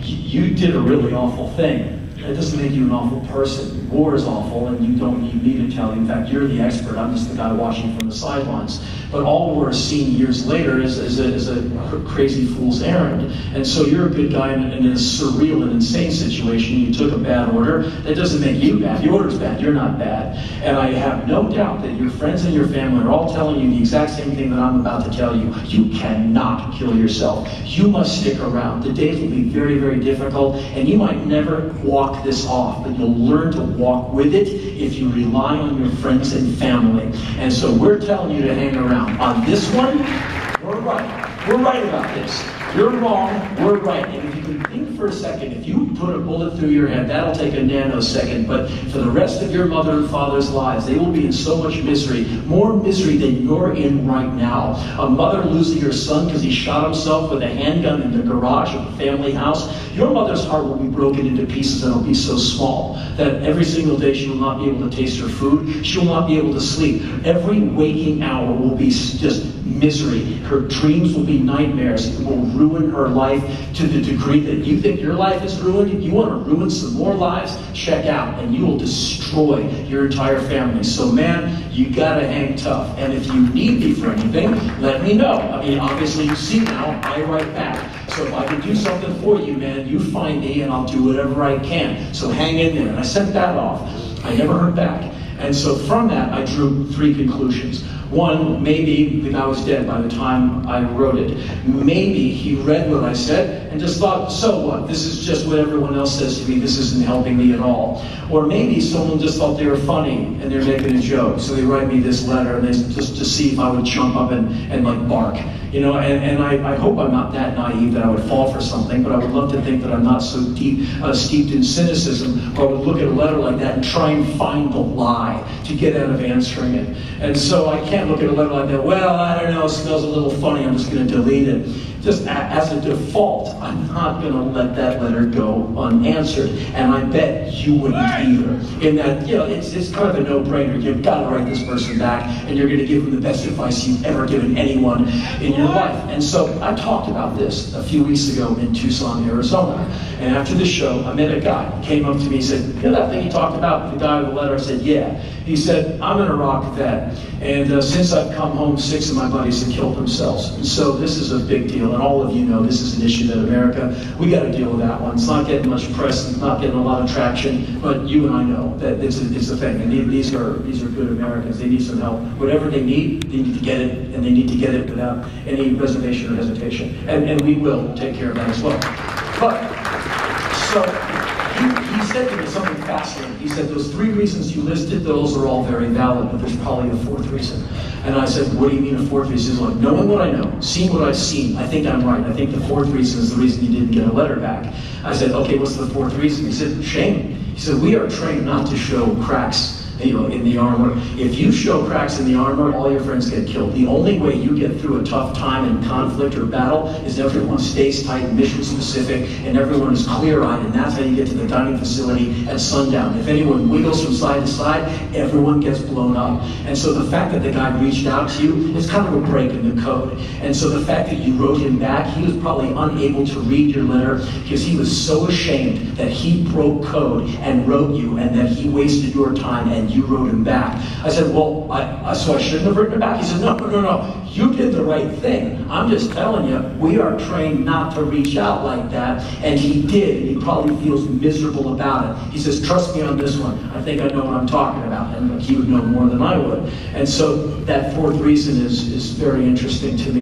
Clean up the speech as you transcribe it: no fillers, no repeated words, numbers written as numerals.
You did a really awful thing. That doesn't make you an awful person. War is awful, and you don't need me to tell you. In fact, you're the expert. I'm just the guy watching from the sidelines. But all war is seen years later is a crazy fool's errand. And so you're a good guy in a surreal and insane situation. You took a bad order. That doesn't make you bad. The order's bad. You're not bad. And I have no doubt that your friends and your family are all telling you the exact same thing that I'm about to tell you. You cannot kill yourself. You must stick around. The days will be very, very difficult, and you might never walk this off, but you'll learn to walk with it if you rely on your friends and family. And so we're telling you to hang around. On this one, we're right. We're right about this. You're wrong, we're right. And if you can think for a second, if you put a bullet through your head, that'll take a nanosecond, but for the rest of your mother and father's lives, they will be in so much misery, more misery than you're in right now. A mother losing her son because he shot himself with a handgun in the garage of the family house. Your mother's heart will be broken into pieces and it'll be so small that every single day she will not be able to taste her food. She will not be able to sleep. Every waking hour will be just misery. Her dreams will be nightmares. It will ruin her life to the degree that you think your life is ruined. You want to ruin some more lives? Check out, and you will destroy your entire family. So man, you gotta hang tough. And if you need me for anything, let me know. I mean, obviously you see now, I write back. So if I can do something for you, man, you find me and I'll do whatever I can. So hang in there. And I sent that off. I never heard back. And so from that, I drew three conclusions. One, maybe the guy was dead by the time I wrote it. Maybe he read what I said and just thought, so what? This is just what everyone else says to me. This isn't helping me at all. Or maybe someone just thought they were funny and they're making a joke. So they write me this letter and they just to see if I would jump up and like bark. You know, and I hope I'm not that naive that I would fall for something, but I would love to think that I'm not so deep steeped in cynicism, or I would look at a letter like that and try and find the lie to get out of answering it. And so I can't look at a letter like that, well, I don't know, it smells a little funny, I'm just going to delete it. Just as a default, I'm not going to let that letter go unanswered, and I bet you wouldn't either. In that, you know, it's kind of a no-brainer. You've got to write this person back, and you're going to give them the best advice you've ever given anyone in your life. And so I talked about this a few weeks ago in Tucson, Arizona. And after the show, I met a guy. He came up to me and said, you know that thing you talked about, the guy with the letter? I said, yeah. He said, I'm an Iraq vet, and since I've come home, 6 of my buddies have killed themselves. And so this is a big deal, and all of you know this is an issue that America, we got to deal with that one. It's not getting much press, it's not getting a lot of traction, but you and I know that it's a thing. And these are good Americans. They need some help. Whatever they need to get it, and they need to get it without any reservation or hesitation. And we will take care of that as well. But, so, he said to me something fascinating. He said, those 3 reasons you listed, those are all very valid, but there's probably a 4th reason. And I said, what do you mean a 4th reason? He says, look, knowing what I know, seeing what I've seen, I think I'm right. I think the 4th reason is the reason you didn't get a letter back. I said, okay, what's the 4th reason? He said, shame. He said, we are trained not to show cracks, you know, in the armor. If you show cracks in the armor, all your friends get killed. The only way you get through a tough time in conflict or battle is everyone stays tight, mission specific, and everyone is clear-eyed, and that's how you get to the dining facility at sundown. If anyone wiggles from side to side, everyone gets blown up. And so the fact that the guy reached out to you is kind of a break in the code. And so the fact that you wrote him back, he was probably unable to read your letter because he was so ashamed that he broke code and wrote you, and that he wasted your time and you wrote him back. I said, well, so I shouldn't have written him back? He said, no, you did the right thing. I'm just telling you, we are trained not to reach out like that, and he did, and he probably feels miserable about it. He says, trust me on this one. I think I know what I'm talking about, and he would know more than I would. And so that 4th reason is very interesting to me.